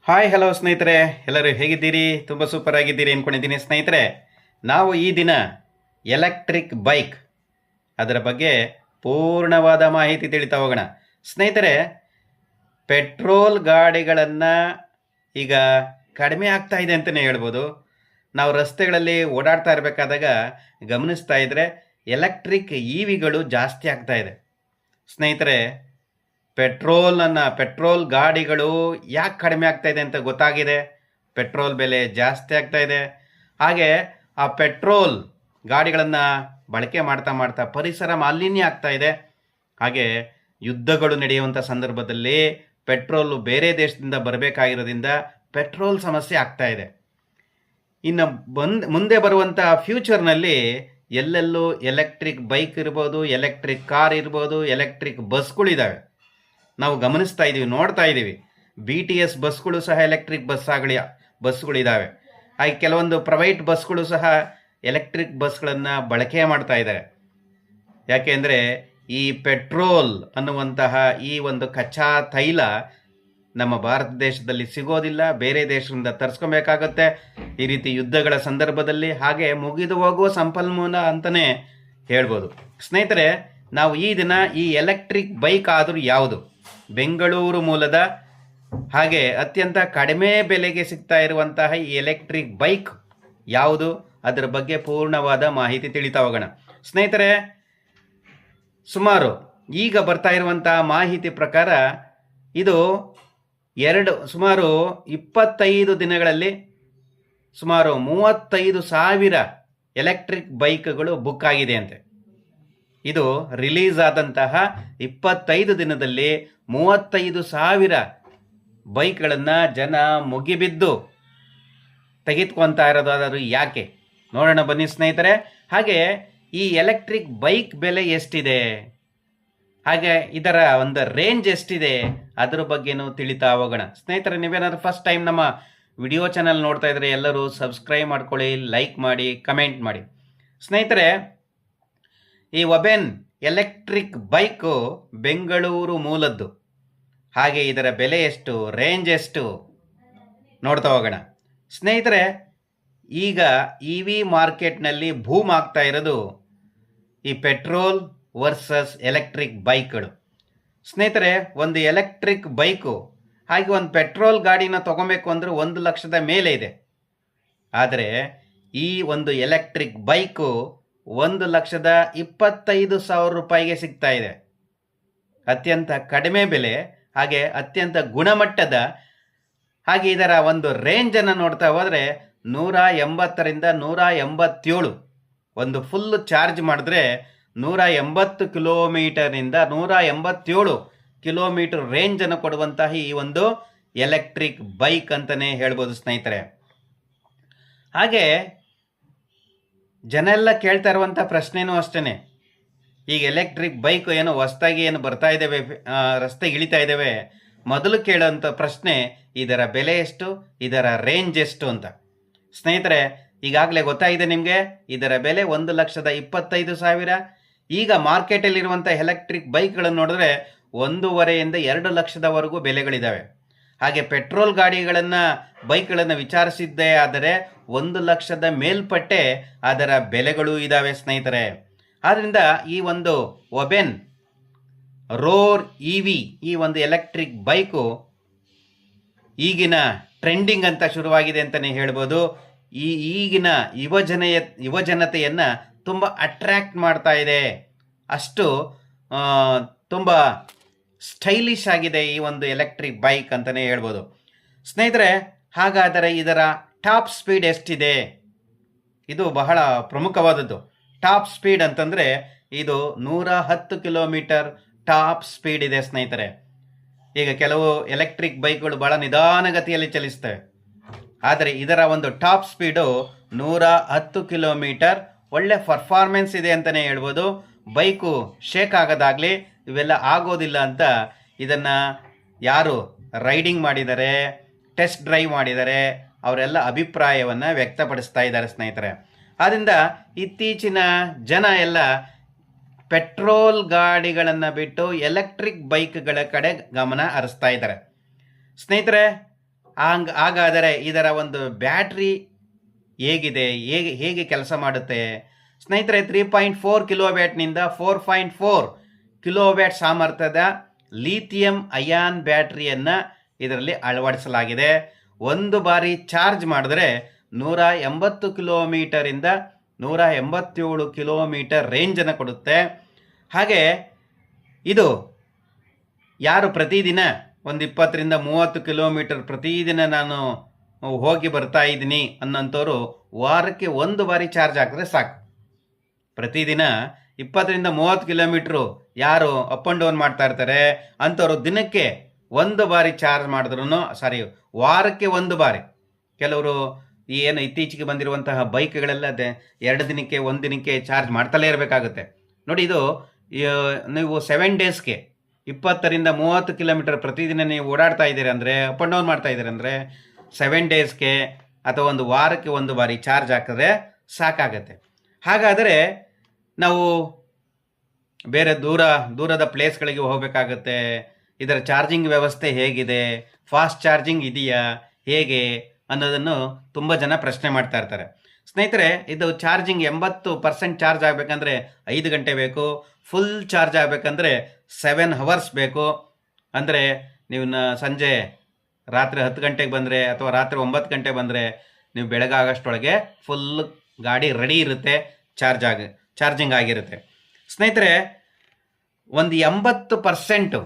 Hi hello ಸ್ನೇಹಿತರೆ, ಎಲ್ಲರೂ ಹೇಗಿದ್ದೀರಿ? ತುಂಬ ಸೂಪರ್ ಆಗಿದ್ದೀರಿ ಅಂದ್ಕೊಂಡಿದ್ದೀನಿ ಸ್ನೇಹಿತರೆ. ನಾವು ಈ ದಿನ ಎಲೆಕ್ಟ್ರಿಕ್ ಬೈಕ್ ಅದರ ಬಗ್ಗೆ ಪೂರ್ಣವಾದ ಮಾಹಿತಿ ತಿಳಿತಾ ಹೋಗೋಣ ಸ್ನೇಹಿತರೆ. ಪೆಟ್ರೋಲ್ ಗಾಡಿಗಳನ್ನು ಈಗ ಕಡಿಮೆ ಆಗ್ತಾ ಇದೆ ಅಂತಲೇ ಹೇಳ್ಬೋದು. ನಾವು ರಸ್ತೆಗಳಲ್ಲಿ ಓಡಾಡ್ತಾ ಇರಬೇಕಾದಾಗ ಗಮನಿಸ್ತಾ ಇದ್ದರೆ ಎಲೆಕ್ಟ್ರಿಕ್ ವಿಗಳು ಜಾಸ್ತಿ ಆಗ್ತಾ ಇದೆ ಸ್ನೇಹಿತರೆ. ಪೆಟ್ರೋಲ್ ಗಾಡಿಗಳು ಯಾಕೆ ಕಡಿಮೆ ಆಗ್ತಾ ಇದೆ ಅಂತ ಗೊತ್ತಾಗಿದೆ. ಪೆಟ್ರೋಲ್ ಬೆಲೆ ಜಾಸ್ತಿ ಆಗ್ತಾ ಇದೆ. ಹಾಗೆ ಆ ಪೆಟ್ರೋಲ್ ಗಾಡಿಗಳನ್ನು ಬಳಕೆ ಮಾಡ್ತಾ ಮಾಡ್ತಾ ಪರಿಸರ ಮಾಲಿನ್ಯ ಆಗ್ತಾ ಇದೆ. ಹಾಗೆ ಯುದ್ಧಗಳು ನಡೆಯುವಂಥ ಸಂದರ್ಭದಲ್ಲಿ ಪೆಟ್ರೋಲು ಬೇರೆ ದೇಶದಿಂದ ಬರಬೇಕಾಗಿರೋದ್ರಿಂದ ಪೆಟ್ರೋಲ್ ಸಮಸ್ಯೆ ಆಗ್ತಾ ಇದೆ. ಇನ್ನು ಮುಂದೆ ಬರುವಂಥ ಫ್ಯೂಚರ್ನಲ್ಲಿ ಎಲ್ಲೆಲ್ಲೂ ಎಲೆಕ್ಟ್ರಿಕ್ ಬೈಕ್ ಇರ್ಬೋದು, ಎಲೆಕ್ಟ್ರಿಕ್ ಕಾರ್ ಇರ್ಬೋದು, ಎಲೆಕ್ಟ್ರಿಕ್ ಬಸ್ಗಳಿದ್ದಾವೆ. ನಾವು ಗಮನಿಸ್ತಾ ಇದ್ದೀವಿ, ನೋಡ್ತಾ ಇದ್ದೀವಿ. BTS ಬಸ್ಗಳು ಸಹ ಎಲೆಕ್ಟ್ರಿಕ್ ಬಸ್ಗಳಿದ್ದಾವೆ. ಹಾಗೆ ಕೆಲವೊಂದು ಪ್ರೈವೇಟ್ ಬಸ್ಗಳು ಸಹ ಎಲೆಕ್ಟ್ರಿಕ್ ಬಸ್ಗಳನ್ನು ಬಳಕೆ ಮಾಡ್ತಾ ಇದ್ದಾರೆ. ಯಾಕೆಂದರೆ ಈ ಪೆಟ್ರೋಲ್ ಅನ್ನುವಂತಹ ಈ ಒಂದು ಕಚ್ಚಾ ತೈಲ ನಮ್ಮ ಭಾರತ ದೇಶದಲ್ಲಿ ಸಿಗೋದಿಲ್ಲ, ಬೇರೆ ದೇಶದಿಂದ ತರಿಸ್ಕೊಬೇಕಾಗತ್ತೆ ಈ ರೀತಿ ಯುದ್ಧಗಳ ಸಂದರ್ಭದಲ್ಲಿ. ಹಾಗೆ ಮುಗಿದು ಹೋಗುವ ಸಂಪನ್ಮೂಲ ಅಂತಲೇ ಹೇಳ್ಬೋದು ಸ್ನೇಹಿತರೆ. ನಾವು ಈ ದಿನ ಈ ಎಲೆಕ್ಟ್ರಿಕ್ ಬೈಕ್ ಆದರೂ ಯಾವುದು, ಬೆಂಗಳೂರು ಮೂಲದ ಹಾಗೆ ಅತ್ಯಂತ ಕಡಿಮೆ ಬೆಲೆಗೆ ಸಿಗ್ತಾ ಇರುವಂತಹ ಈ ಎಲೆಕ್ಟ್ರಿಕ್ ಬೈಕ್ ಯಾವುದು, ಅದರ ಬಗ್ಗೆ ಪೂರ್ಣವಾದ ಮಾಹಿತಿ ತಿಳಿತಾ ಹೋಗೋಣ ಸ್ನೇಹಿತರೆ. ಸುಮಾರು ಈಗ ಬರ್ತಾ ಇರುವಂತಹ ಮಾಹಿತಿ ಪ್ರಕಾರ ಇದು ಸುಮಾರು 25 ದಿನಗಳಲ್ಲಿ ಸುಮಾರು 35,000 ಎಲೆಕ್ಟ್ರಿಕ್ ಬೈಕ್ಗಳು ಬುಕ್ ಆಗಿದೆ ಅಂತೆ. ಇದು ರಿಲೀಸ್ ಆದಂತಹ 25 ದಿನದಲ್ಲಿ 35,000 ಬೈಕ್ಗಳನ್ನು ಜನ ಮುಗಿಬಿದ್ದು ತೆಗೆದುಕೊತಾ ಇರೋದಾದರೂ ಯಾಕೆ ನೋಡೋಣ ಬನ್ನಿ ಸ್ನೇಹಿತರೆ. ಹಾಗೆ ಈ ಎಲೆಕ್ಟ್ರಿಕ್ ಬೈಕ್ ಬೆಲೆ ಎಷ್ಟಿದೆ, ಹಾಗೆ ಇದರ ಒಂದು ರೇಂಜ್ ಎಷ್ಟಿದೆ, ಅದ್ರ ಬಗ್ಗೆನೂ ತಿಳಿತಾ ಹೋಗೋಣ ಸ್ನೇಹಿತರೆ. ನೀವೇನಾದ್ರೂ ಫಸ್ಟ್ ಟೈಮ್ ನಮ್ಮ ವಿಡಿಯೋ ಚಾನಲ್ ನೋಡ್ತಾ ಇದ್ರೆ ಎಲ್ಲರೂ ಸಬ್ಸ್ಕ್ರೈಬ್ ಮಾಡ್ಕೊಳ್ಳಿ, ಲೈಕ್ ಮಾಡಿ, ಕಮೆಂಟ್ ಮಾಡಿ ಸ್ನೇಹಿತರೆ. ಈ ಒಬೆನ್ ಎಲೆಕ್ಟ್ರಿಕ್ ಬೈಕು ಬೆಂಗಳೂರು ಮೂಲದ್ದು. ಹಾಗೆ ಇದರ ಬೆಲೆ ಎಷ್ಟು, ರೇಂಜ್ ಎಷ್ಟು ನೋಡ್ತಾ ಹೋಗೋಣ ಸ್ನೇಹಿತರೆ. ಈಗ EV ಮಾರ್ಕೆಟ್ನಲ್ಲಿ ಬೂಮ್ ಆಗ್ತಾ ಇರೋದು ಈ ಪೆಟ್ರೋಲ್ ವರ್ಸಸ್ ಎಲೆಕ್ಟ್ರಿಕ್ ಬೈಕ್ಗಳು ಸ್ನೇಹಿತರೆ. ಒಂದು ಎಲೆಕ್ಟ್ರಿಕ್ ಬೈಕು ಹಾಗೆ ಒಂದು ಪೆಟ್ರೋಲ್ ಗಾಡಿನ ತೊಗೊಬೇಕು ಅಂದರೆ 1 ಲಕ್ಷದ ಮೇಲೆ ಇದೆ. ಆದರೆ ಈ ಒಂದು ಎಲೆಕ್ಟ್ರಿಕ್ ಬೈಕು 1,25,000 ರೂಪಾಯಿಗೆ ಸಿಗ್ತಾ ಇದೆ. ಅತ್ಯಂತ ಕಡಿಮೆ ಬೆಲೆ, ಹಾಗೆ ಅತ್ಯಂತ ಗುಣಮಟ್ಟದ. ಹಾಗೆ ಇದರ ಒಂದು ರೇಂಜನ್ನು ನೋಡ್ತಾ ಹೋದರೆ 180ರಿಂದ 187, ಒಂದು ಫುಲ್ ಚಾರ್ಜ್ ಮಾಡಿದ್ರೆ 180 ಕಿಲೋಮೀಟರ್ನಿಂದ 187 ಕಿಲೋಮೀಟರ್ ರೇಂಜನ್ನು ಕೊಡುವಂತಹ ಈ ಒಂದು ಎಲೆಕ್ಟ್ರಿಕ್ ಬೈಕ್ ಅಂತಲೇ ಹೇಳ್ಬೋದು ಸ್ನೇಹಿತರೆ. ಹಾಗೆ ಜನ ಎಲ್ಲ ಕೇಳ್ತಾ ಇರುವಂಥ ಪ್ರಶ್ನೆನೂ ಅಷ್ಟೇ. ಈಗ ಎಲೆಕ್ಟ್ರಿಕ್ ಬೈಕ್ ಏನು ಹೊಸದಾಗಿ ಏನು ಬರ್ತಾ ಇದ್ದಾವೆ, ರಸ್ತೆಗೆ ಇಳಿತಾ ಇದ್ದಾವೆ, ಮೊದಲು ಕೇಳೋಂಥ ಪ್ರಶ್ನೆ ಇದರ ಬೆಲೆ ಎಷ್ಟು, ಇದರ ರೇಂಜ್ ಎಷ್ಟು ಅಂತ ಸ್ನೇಹಿತರೆ. ಈಗಾಗಲೇ ಗೊತ್ತಾಗಿದೆ ನಿಮಗೆ, ಇದರ ಬೆಲೆ 1,25,000. ಈಗ ಮಾರ್ಕೆಟಲ್ಲಿರುವಂಥ ಎಲೆಕ್ಟ್ರಿಕ್ ಬೈಕ್ಗಳನ್ನು ನೋಡಿದ್ರೆ 1.5ರಿಂದ 2 ಲಕ್ಷದವರೆಗೂ ಬೆಲೆಗಳಿದ್ದಾವೆ. ಹಾಗೆ ಪೆಟ್ರೋಲ್ ಬೈಕ್ಗಳನ್ನು ವಿಚಾರಿಸಿದ್ದೇ ಆದರೆ 1 ಲಕ್ಷದ ಮೇಲ್ಪಟ್ಟೆ ಅದರ ಬೆಲೆಗಳು ಇದ್ದಾವೆ ಸ್ನೇಹಿತರೆ. ಆದ್ದರಿಂದ ಈ ಒಂದು ಒಬೆನ್ ರೋರ್ EV ಈ ಒಂದು ಎಲೆಕ್ಟ್ರಿಕ್ ಬೈಕು ಈಗಿನ ಟ್ರೆಂಡಿಂಗ್ ಅಂತ ಶುರುವಾಗಿದೆ ಅಂತಲೇ ಹೇಳ್ಬೋದು. ಈಗಿನ ಯುವಜನತೆಯನ್ನು ತುಂಬ ಅಟ್ರ್ಯಾಕ್ಟ್ ಮಾಡ್ತಾ ಇದೆ. ಅಷ್ಟು ತುಂಬ ಸ್ಟೈಲಿಶ್ ಆಗಿದೆ ಈ ಒಂದು ಎಲೆಕ್ಟ್ರಿಕ್ ಬೈಕ್ ಅಂತಲೇ ಹೇಳ್ಬೋದು ಸ್ನೇಹಿತರೆ. ಹಾಗಾದರೆ ಇದರ ಟಾಪ್ ಸ್ಪೀಡ್ ಎಷ್ಟಿದೆ, ಇದು ಬಹಳ ಪ್ರಮುಖವಾದದ್ದು. ಟಾಪ್ ಸ್ಪೀಡ್ ಅಂತಂದರೆ ಇದು 110 ಕಿಲೋಮೀಟರ್ ಟಾಪ್ ಸ್ಪೀಡ್ ಇದೆ ಸ್ನೇಹಿತರೆ. ಈಗ ಕೆಲವು ಎಲೆಕ್ಟ್ರಿಕ್ ಬೈಕ್ಗಳು ಬಹಳ ನಿಧಾನಗತಿಯಲ್ಲಿ ಚಲಿಸ್ತವೆ, ಆದರೆ ಇದರ ಒಂದು ಟಾಪ್ ಸ್ಪೀಡು 110 ಕಿಲೋಮೀಟರ್. ಒಳ್ಳೆ ಪರ್ಫಾರ್ಮೆನ್ಸ್ ಇದೆ ಅಂತಲೇ ಹೇಳ್ಬೋದು. ಬೈಕು ಶೇಕ್ ಆಗೋದಾಗಲಿ ಇವೆಲ್ಲ ಆಗೋದಿಲ್ಲ ಅಂತ ಇದನ್ನು ಯಾರು ರೈಡಿಂಗ್ ಮಾಡಿದ್ದಾರೆ, ಟೆಸ್ಟ್ ಡ್ರೈವ್ ಮಾಡಿದ್ದಾರೆ, ಅವರೆಲ್ಲ ಅಭಿಪ್ರಾಯವನ್ನು ವ್ಯಕ್ತಪಡಿಸ್ತಾ ಇದ್ದಾರೆ ಸ್ನೇಹಿತರೆ. ಆದ್ದರಿಂದ ಇತ್ತೀಚಿನ ಜನ ಎಲ್ಲ ಪೆಟ್ರೋಲ್ ಗಾಡಿಗಳನ್ನು ಬಿಟ್ಟು ಎಲೆಕ್ಟ್ರಿಕ್ ಬೈಕ್ಗಳ ಕಡೆ ಗಮನ ಹರಿಸ್ತಾ ಇದ್ದಾರೆ ಸ್ನೇಹಿತರೆ. ಹಾಗಾದರೆ ಇದರ ಒಂದು ಬ್ಯಾಟ್ರಿ ಹೇಗಿದೆ, ಹೇಗೆ ಕೆಲಸ ಮಾಡುತ್ತೆ ಸ್ನೇಹಿತರೆ? 3.4 ಕಿಲೋವ್ಯಾಟ್ನಿಂದ 4.4 ಕಿಲೋವ್ಯಾಟ್ ಸಾಮರ್ಥ್ಯದ ಲಿಥಿಯಂ ಅಯಾನ್ ಬ್ಯಾಟ್ರಿಯನ್ನು ಇದರಲ್ಲಿ ಅಳವಡಿಸಲಾಗಿದೆ. ಒಂದು ಬಾರಿ ಚಾರ್ಜ್ ಮಾಡಿದ್ರೆ 180 ಕಿಲೋಮೀಟರಿಂದ 187 ಕಿಲೋಮೀಟರ್ ರೇಂಜನ್ನು ಕೊಡುತ್ತೆ. ಹಾಗೆ ಇದು ಯಾರು ಪ್ರತಿದಿನ ಒಂದು 20ರಿಂದ 30 ಕಿಲೋಮೀಟರ್ ಪ್ರತಿದಿನ ನಾನು ಹೋಗಿ ಬರ್ತಾ ಇದ್ದೀನಿ ಅನ್ನೋಂಥವ್ರು ವಾರಕ್ಕೆ ಒಂದು ಬಾರಿ ಚಾರ್ಜ್ ಹಾಕಿದ್ರೆ ಸಾಕು. ಪ್ರತಿದಿನ 20ರಿಂದ 30 ಕಿಲೋಮೀಟ್ರು ಯಾರು ಅಪ್ ಆ್ಯಂಡ್ ಡೌನ್ ಮಾಡ್ತಾ ಇರ್ತಾರೆ ಅಂಥವ್ರು ದಿನಕ್ಕೆ ಒಂದು ಬಾರಿ ಚಾರ್ಜ್ ಮಾಡಿದ್ರು, ವಾರಕ್ಕೆ ಒಂದು ಬಾರಿ. ಕೆಲವರು ಏನು ಇತ್ತೀಚೆಗೆ ಬಂದಿರುವಂತಹ ಬೈಕ್ಗಳೆಲ್ಲ 2 ದಿನಕ್ಕೆ 1 ದಿನಕ್ಕೆ ಚಾರ್ಜ್ ಮಾಡ್ತಲೇ ಇರಬೇಕಾಗುತ್ತೆ. ನೋಡಿ, ಇದು ನೀವು 7 ಡೇಸ್ಗೆ 20ರಿಂದ 30 ಕಿಲೋಮೀಟರ್ ಪ್ರತಿದಿನ ನೀವು ಓಡಾಡ್ತಾ ಇದ್ದೀರಿ ಅಂದರೆ, ಅಪ್ ಆ್ಯಂಡ್ ಡೌನ್ ಮಾಡ್ತಾ ಇದ್ದೀರಿ ಅಂದರೆ 7 ಡೇಸ್ಗೆ ಅಥವಾ ಒಂದು ವಾರಕ್ಕೆ ಒಂದು ಬಾರಿ ಚಾರ್ಜ್ ಹಾಕಿದ್ರೆ ಸಾಕಾಗತ್ತೆ. ಹಾಗಾದರೆ ನಾವು ಬೇರೆ ದೂರದ ಪ್ಲೇಸ್ಗಳಿಗೆ ಹೋಗಬೇಕಾಗತ್ತೆ. ಇದರ ಚಾರ್ಜಿಂಗ್ ವ್ಯವಸ್ಥೆ ಹೇಗಿದೆ, ಫಾಸ್ಟ್ ಚಾರ್ಜಿಂಗ್ ಇದೆಯಾ, ಹೇಗೆ ಅನ್ನೋದನ್ನು ತುಂಬ ಜನ ಪ್ರಶ್ನೆ ಮಾಡ್ತಾ ಇರ್ತಾರೆ. ಸ್ನೇಹಿತರೆ, ಇದು ಚಾರ್ಜಿಂಗ್ 80% ಚಾರ್ಜ್ ಆಗಬೇಕಂದ್ರೆ 5 ಗಂಟೆ ಬೇಕು. ಫುಲ್ ಚಾರ್ಜ್ ಆಗಬೇಕಂದ್ರೆ 7 ಅವರ್ಸ್ ಬೇಕು. ಅಂದರೆ ನೀವು ಸಂಜೆ ರಾತ್ರಿ 10 ಗಂಟೆಗೆ ಬಂದರೆ ಅಥವಾ ರಾತ್ರಿ 9 ಗಂಟೆ ಬಂದರೆ ನೀವು ಬೆಳಗ್ಗೆ ಆಗೋಷ್ಟೊಳಗೆ ಫುಲ್ ಗಾಡಿ ರೆಡಿ ಇರುತ್ತೆ, ಚಾರ್ಜಿಂಗ್ ಆಗಿರುತ್ತೆ. ಸ್ನೇಹಿತರೆ, ಒಂದು 80%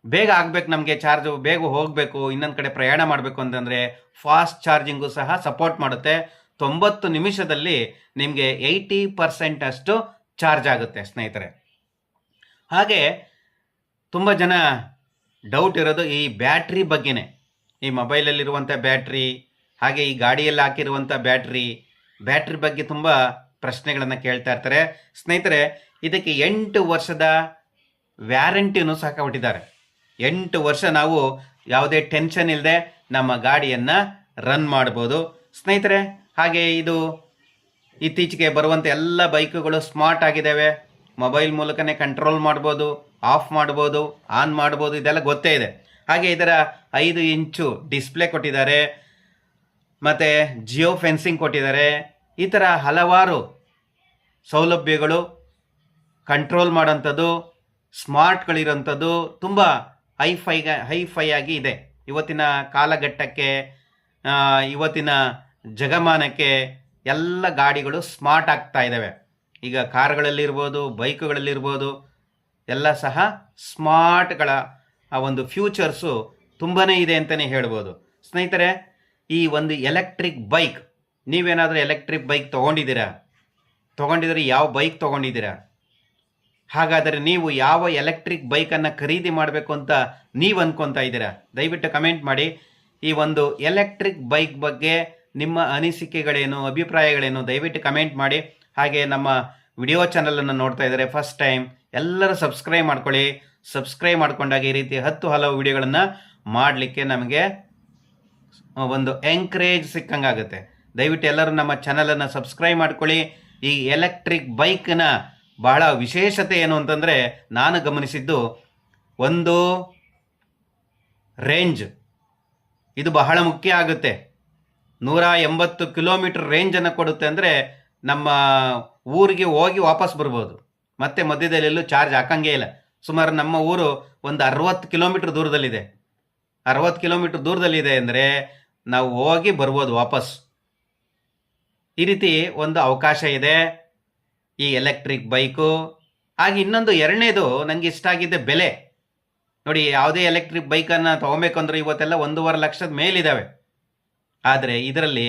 ಬೇಗ ಆಗಬೇಕು, ನಮಗೆ ಚಾರ್ಜು ಬೇಗ ಹೋಗಬೇಕು, ಇನ್ನೊಂದು ಕಡೆ ಪ್ರಯಾಣ ಮಾಡಬೇಕು ಅಂತಂದರೆ ಫಾಸ್ಟ್ ಚಾರ್ಜಿಂಗು ಸಹ ಸಪೋರ್ಟ್ ಮಾಡುತ್ತೆ. 90 ನಿಮಿಷದಲ್ಲಿ ನಿಮಗೆ 80% ಅಷ್ಟು ಚಾರ್ಜ್ ಆಗುತ್ತೆ ಸ್ನೇಹಿತರೆ. ಹಾಗೆ ತುಂಬ ಜನ ಡೌಟ್ ಇರೋದು ಈ ಬ್ಯಾಟ್ರಿ ಬಗ್ಗೆನೇ. ಈ ಮೊಬೈಲಲ್ಲಿರುವಂಥ ಬ್ಯಾಟ್ರಿ, ಹಾಗೆ ಈ ಗಾಡಿಯಲ್ಲಿ ಹಾಕಿರುವಂಥ ಬ್ಯಾಟ್ರಿ ಬಗ್ಗೆ ತುಂಬ ಪ್ರಶ್ನೆಗಳನ್ನು ಕೇಳ್ತಾ ಇರ್ತಾರೆ. ಸ್ನೇಹಿತರೆ, ಇದಕ್ಕೆ 8 ವರ್ಷದ ವ್ಯಾರಂಟಿನೂ ಸಹ ಕೊಟ್ಟಿದ್ದಾರೆ. 8 ವರ್ಷ ನಾವು ಯಾವುದೇ ಟೆನ್ಷನ್ ಇಲ್ಲದೆ ನಮ್ಮ ಗಾಡಿಯನ್ನು ರನ್ ಮಾಡ್ಬೋದು ಸ್ನೇಹಿತರೆ. ಹಾಗೆ ಇದು ಇತ್ತೀಚೆಗೆ ಬರುವಂಥ ಎಲ್ಲ ಬೈಕುಗಳು ಸ್ಮಾರ್ಟ್ ಆಗಿದ್ದಾವೆ. ಮೊಬೈಲ್ ಮೂಲಕನೇ ಕಂಟ್ರೋಲ್ ಮಾಡ್ಬೋದು, ಆಫ್ ಮಾಡ್ಬೋದು, ಆನ್ ಮಾಡ್ಬೋದು, ಇದೆಲ್ಲ ಗೊತ್ತೇ ಇದೆ. ಹಾಗೆ ಇದರ 5 ಇಂಚು ಡಿಸ್ಪ್ಲೇ ಕೊಟ್ಟಿದ್ದಾರೆ, ಮತ್ತು ಜಿಯೋ ಫೆನ್ಸಿಂಗ್ ಕೊಟ್ಟಿದ್ದಾರೆ. ಈ ಥರ ಹಲವಾರು ಸೌಲಭ್ಯಗಳು, ಕಂಟ್ರೋಲ್ ಮಾಡೋಂಥದ್ದು, ಸ್ಮಾರ್ಟ್ಗಳಿರೋಂಥದ್ದು ತುಂಬ ಹೈಫೈ ಆಗಿ ಇದೆ. ಇವತ್ತಿನ ಕಾಲಘಟ್ಟಕ್ಕೆ, ಇವತ್ತಿನ ಜಗಮಾನಕ್ಕೆ ಎಲ್ಲ ಗಾಡಿಗಳು ಸ್ಮಾರ್ಟ್ ಆಗ್ತಾ ಇದ್ದಾವೆ. ಈಗ ಕಾರ್ಗಳಲ್ಲಿರ್ಬೋದು, ಬೈಕುಗಳಲ್ಲಿರ್ಬೋದು, ಎಲ್ಲ ಸಹ ಸ್ಮಾರ್ಟ್ಗಳ ಆ ಒಂದು ಫ್ಯೂಚರ್ಸು ತುಂಬಾ ಇದೆ ಅಂತಲೇ ಹೇಳ್ಬೋದು. ಸ್ನೇಹಿತರೆ, ಈ ಒಂದು ಎಲೆಕ್ಟ್ರಿಕ್ ಬೈಕ್, ನೀವೇನಾದರೂ ಎಲೆಕ್ಟ್ರಿಕ್ ಬೈಕ್ ತೊಗೊಂಡಿದ್ರೆ ಯಾವ ಬೈಕ್ ತೊಗೊಂಡಿದ್ದೀರಾ? ಹಾಗಾದರೆ ನೀವು ಯಾವ ಎಲೆಕ್ಟ್ರಿಕ್ ಬೈಕನ್ನು ಖರೀದಿ ಮಾಡಬೇಕು ಅಂತ ನೀವು ಅಂದ್ಕೊತಾ ಇದ್ದೀರಾ? ದಯವಿಟ್ಟು ಕಮೆಂಟ್ ಮಾಡಿ. ಈ ಒಂದು ಎಲೆಕ್ಟ್ರಿಕ್ ಬೈಕ್ ಬಗ್ಗೆ ನಿಮ್ಮ ಅನಿಸಿಕೆಗಳೇನು, ಅಭಿಪ್ರಾಯಗಳೇನು, ದಯವಿಟ್ಟು ಕಮೆಂಟ್ ಮಾಡಿ. ಹಾಗೆ ನಮ್ಮ ವಿಡಿಯೋ ಚಾನಲನ್ನು ನೋಡ್ತಾ ಇದ್ದಾರೆ ಫಸ್ಟ್ ಟೈಮ್, ಎಲ್ಲರೂ ಸಬ್ಸ್ಕ್ರೈಬ್ ಮಾಡ್ಕೊಳ್ಳಿ. ಸಬ್ಸ್ಕ್ರೈಬ್ ಮಾಡ್ಕೊಂಡಾಗ ಈ ರೀತಿ ಹಲವು ವಿಡಿಯೋಗಳನ್ನು ಮಾಡಲಿಕ್ಕೆ ನಮಗೆ ಒಂದು ಎಂಕರೇಜ್ ಸಿಕ್ಕಂಗಾಗುತ್ತೆ. ದಯವಿಟ್ಟು ಎಲ್ಲರೂ ನಮ್ಮ ಚಾನಲನ್ನು ಸಬ್ಸ್ಕ್ರೈಬ್ ಮಾಡ್ಕೊಳ್ಳಿ. ಈ ಎಲೆಕ್ಟ್ರಿಕ್ ಬೈಕ್ನ ಬಹಳ ವಿಶೇಷತೆ ಏನು ಅಂತಂದರೆ, ನಾನು ಗಮನಿಸಿದ್ದು ಒಂದು ರೇಂಜ್, ಇದು ಬಹಳ ಮುಖ್ಯ ಆಗುತ್ತೆ. 180 ಕಿಲೋಮೀಟರ್ ರೇಂಜನ್ನು ಕೊಡುತ್ತೆ. ಅಂದರೆ ನಮ್ಮ ಊರಿಗೆ ಹೋಗಿ ವಾಪಸ್ ಬರ್ಬೋದು, ಮತ್ತೆ ಮಧ್ಯದಲ್ಲಿ ಎಲ್ಲೂ ಚಾರ್ಜ್ ಹಾಕಂಗೇ ಇಲ್ಲ. ಸುಮಾರು ನಮ್ಮ ಊರು ಒಂದು 60 ಕಿಲೋಮೀಟರ್ ದೂರದಲ್ಲಿದೆ. 60 ಕಿಲೋಮೀಟರ್ ದೂರದಲ್ಲಿದೆ ಅಂದರೆ ನಾವು ಹೋಗಿ ಬರ್ಬೋದು ವಾಪಸ್. ಈ ರೀತಿ ಒಂದು ಅವಕಾಶ ಇದೆ ಈ ಎಲೆಕ್ಟ್ರಿಕ್ ಬೈಕು. ಹಾಗೆ ಇನ್ನೊಂದು ಎರಡನೇದು ನನಗೆ ಇಷ್ಟ ಆಗಿದ್ದೆ ಬೆಲೆ. ನೋಡಿ, ಯಾವುದೇ ಎಲೆಕ್ಟ್ರಿಕ್ ಬೈಕನ್ನು ತೊಗೊಬೇಕು ಅಂದರೆ ಇವತ್ತೆಲ್ಲ 1.5 ಲಕ್ಷದ ಮೇಲಿದ್ದಾವೆ. ಆದರೆ ಇದರಲ್ಲಿ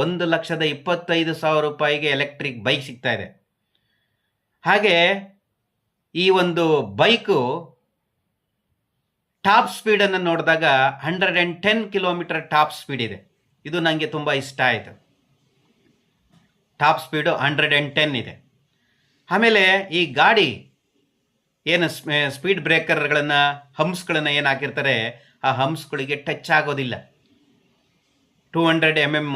1,25,000 ರೂಪಾಯಿಗೆ ಎಲೆಕ್ಟ್ರಿಕ್ ಬೈಕ್ ಸಿಗ್ತಾ ಇದೆ. ಹಾಗೆ ಈ ಒಂದು ಬೈಕು ಟಾಪ್ ಸ್ಪೀಡನ್ನು ನೋಡಿದಾಗ 110 ಕಿಲೋಮೀಟರ್ ಟಾಪ್ ಸ್ಪೀಡ್ ಇದೆ. ಇದು ನನಗೆ ತುಂಬ ಇಷ್ಟ ಆಯಿತು. ಟಾಪ್ ಸ್ಪೀಡು 110 ಇದೆ. ಆಮೇಲೆ ಈ ಗಾಡಿ ಏನು ಸ್ಪೀಡ್ ಬ್ರೇಕರ್ಗಳನ್ನು, ಹಂಪ್ಸ್ಗಳನ್ನು ಏನು ಹಾಕಿರ್ತಾರೆ, ಆ ಹಂಪ್ಸ್ಗಳಿಗೆ ಟಚ್ ಆಗೋದಿಲ್ಲ. 200 mm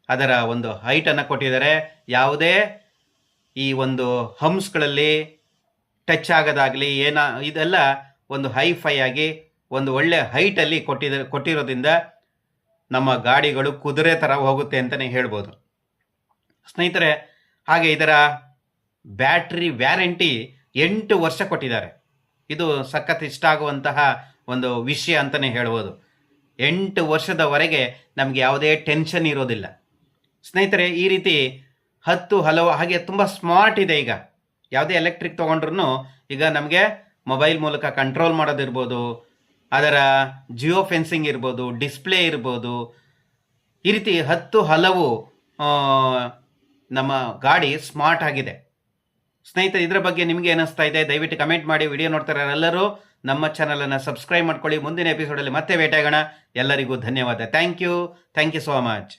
ಅದರ ಒಂದು ಹೈಟನ್ನು ಕೊಟ್ಟಿದ್ದಾರೆ. ಯಾವುದೇ ಈ ಒಂದು ಹಂಪ್ಸ್ಗಳಲ್ಲಿ ಟಚ್ ಆಗೋದಾಗಲಿ ಇದೆಲ್ಲ ಒಂದು ಹೈಫೈ ಆಗಿ ಒಂದು ಒಳ್ಳೆ ಹೈಟಲ್ಲಿ ಕೊಟ್ಟಿರೋದ್ರಿಂದ ನಮ್ಮ ಗಾಡಿಗಳು ಕುದುರೆ ಥರ ಹೋಗುತ್ತೆ ಅಂತಲೇ ಹೇಳ್ಬೋದು ಸ್ನೇಹಿತರೆ. ಹಾಗೆ ಇದರ ಬ್ಯಾಟ್ರಿ ವ್ಯಾರಂಟಿ 8 ವರ್ಷ ಕೊಟ್ಟಿದ್ದಾರೆ. ಇದು ಸಖತ್ ಇಷ್ಟ ಆಗುವಂತಹ ಒಂದು ವಿಷಯ ಅಂತಲೇ ಹೇಳ್ಬೋದು. 8 ವರ್ಷದವರೆಗೆ ನಮಗೆ ಯಾವುದೇ ಟೆನ್ಷನ್ ಇರೋದಿಲ್ಲ ಸ್ನೇಹಿತರೆ. ಈ ರೀತಿ ಹಲವು ಹಾಗೆ ತುಂಬ ಸ್ಮಾರ್ಟ್ ಇದೆ. ಈಗ ಯಾವುದೇ ಎಲೆಕ್ಟ್ರಿಕ್ ತೊಗೊಂಡ್ರೂ ಈಗ ನಮಗೆ ಮೊಬೈಲ್ ಮೂಲಕ ಕಂಟ್ರೋಲ್ ಮಾಡೋದಿರ್ಬೋದು, ಅದರ ಜಿಯೋ ಫೆನ್ಸಿಂಗ್ ಇರ್ಬೋದು, ಡಿಸ್ಪ್ಲೇ ಇರ್ಬೋದು, ಈ ರೀತಿ ಹಲವು ನಮ್ಮ ಗಾಡಿ ಸ್ಮಾರ್ಟ್ ಆಗಿದೆ ಸ್ನೇಹಿತರೆ. ಇದರ ಬಗ್ಗೆ ನಿಮಗೆ ಏನಿಸ್ತಾ ಇದೆ ದಯವಿಟ್ಟು ಕಮೆಂಟ್ ಮಾಡಿ. ವಿಡಿಯೋ ನೋಡ್ತಾರೆ ಎಲ್ಲರೂ ನಮ್ಮ ಚಾನಲನ್ನು ಸಬ್ಸ್ಕ್ರೈಬ್ ಮಾಡ್ಕೊಳ್ಳಿ. ಮುಂದಿನ ಎಪಿಸೋಡಲ್ಲಿ ಮತ್ತೆ ಭೇಟಿಯಾಗೋಣ. ಎಲ್ಲರಿಗೂ ಧನ್ಯವಾದ. Thank you so much.